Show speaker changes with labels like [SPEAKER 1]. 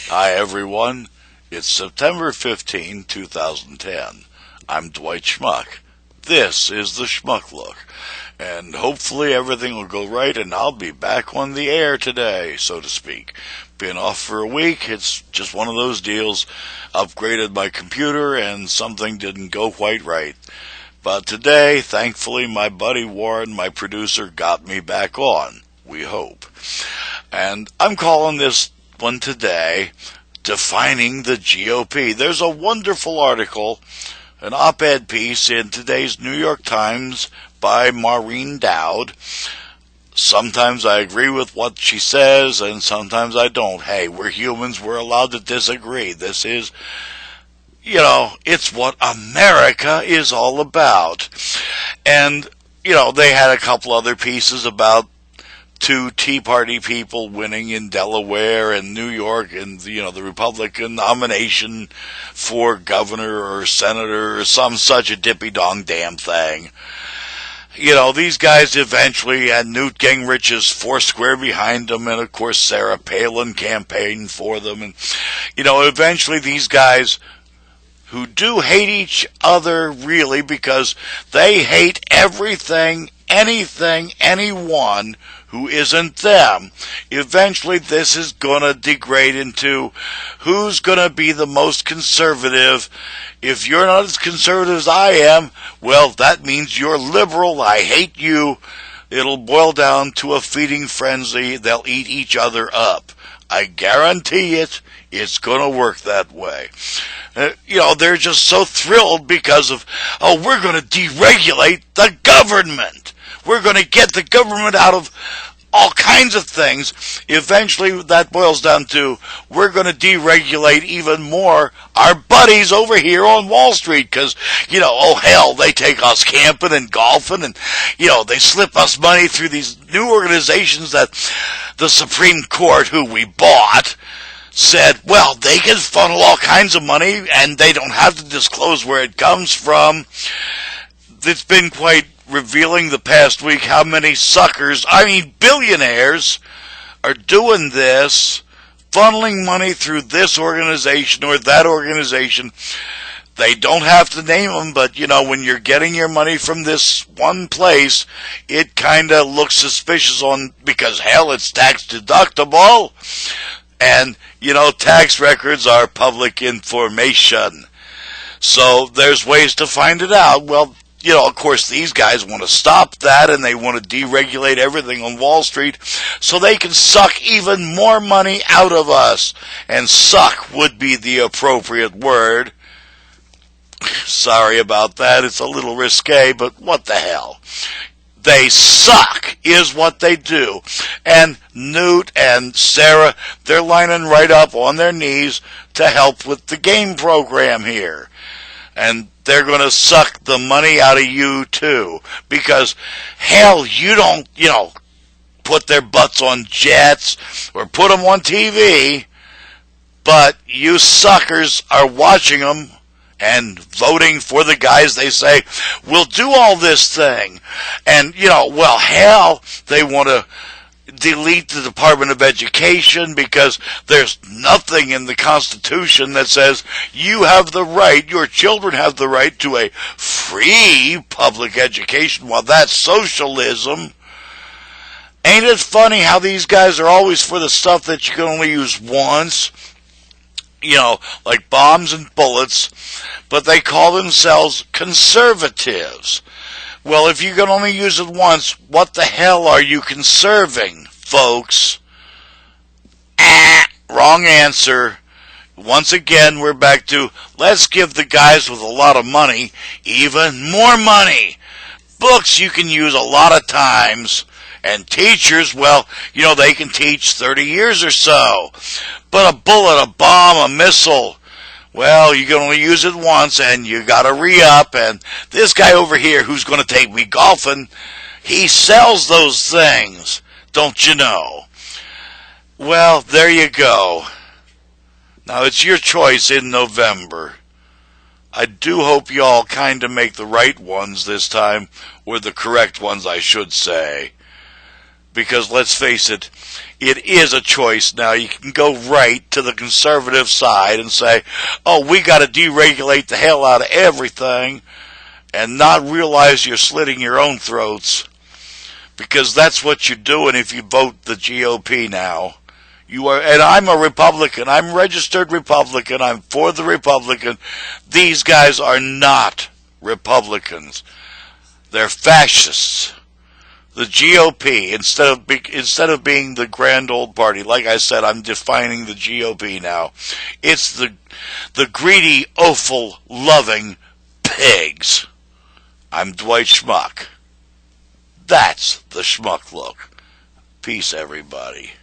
[SPEAKER 1] Hi everyone, it's September 15, 2010. I'm Dwight Schmuck. This is the Schmuck Look, and hopefully everything will go right and I'll be back on the air today, so to speak. Been off for a week, it's just one of those deals. Upgraded my computer and something didn't go quite right. But today, thankfully, my buddy Warren, my producer, got me back on. We hope. And I'm calling this one today, Defining the GOP. There's a wonderful article, an op-ed piece in today's New York Times by Maureen Dowd. Sometimes I agree with what she says, and sometimes I don't. Hey, we're humans, we're allowed to disagree. This is, it's what America is all about. And, they had a couple other pieces about two Tea Party people winning in Delaware and New York, and the Republican nomination for governor or senator or some such a dippy-dong damn thing. These guys eventually had Newt Gingrich's Foursquare behind them, and of course Sarah Palin campaigned for them, and eventually these guys who do hate each other really because they hate everything, anything, anyone who isn't them. Eventually this is going to degrade into who's going to be the most conservative. If you're not as conservative as I am, well, that means you're liberal. I hate you. It'll boil down to a feeding frenzy. They'll eat each other up. I guarantee it. It's going to work that way. They're just so thrilled because of, we're going to deregulate the government. We're going to get the government out of all kinds of things. Eventually, that boils down to we're going to deregulate even more our buddies over here on Wall Street because, they take us camping and golfing and, they slip us money through these new organizations that the Supreme Court, who we bought, said, well, they can funnel all kinds of money and they don't have to disclose where it comes from. It's been quite revealing the past week how many suckers, billionaires, are doing this, funneling money through this organization or that organization. They don't have to name them, but, when you're getting your money from this one place, it kind of looks suspicious because, hell, it's tax deductible. And, tax records are public information. So there's ways to find it out. Well, of course, these guys want to stop that, and they want to deregulate everything on Wall Street so they can suck even more money out of us. And suck would be the appropriate word. Sorry about that. It's a little risque, but what the hell? They suck is what they do. And Newt and Sarah, they're lining right up on their knees to help with the game program here. And they're going to suck the money out of you, too. Because, hell, you don't, put their butts on jets or put them on TV. But you suckers are watching them and voting for the guys they say will do all this thing. And, hell, they want to delete the Department of Education because there's nothing in the Constitution that says you have the right, your children have the right to a free public education. Well, that's socialism. Ain't it funny how these guys are always for the stuff that you can only use once? Like bombs and bullets, but they call themselves conservatives. Well, if you can only use it once, what the hell are you conserving, folks? Wrong answer. Once again, we're back to, let's give the guys with a lot of money even more money. Books you can use a lot of times. And teachers, well, they can teach 30 years or so. But a bullet, a bomb, a missile, well, you can only use it once, and you got to re-up. And this guy over here who's going to take me golfing, he sells those things, don't you know? Well, there you go. Now, it's your choice in November. I do hope you all kind of make the right ones this time, or the correct ones, I should say. Because let's face it, it is a choice now. You can go right to the conservative side and say, oh, we got to deregulate the hell out of everything, and not realize you're slitting your own throats. Because that's what you're doing if you vote the GOP now. You are, and I'm a Republican. I'm registered Republican. I'm for the Republican. These guys are not Republicans. They're fascists. The GOP, instead of being the grand old party, like I said, I'm defining the GOP now. It's the greedy, offal, loving pigs. I'm Dwight Schmuck. That's the Schmuck Look. Peace, everybody.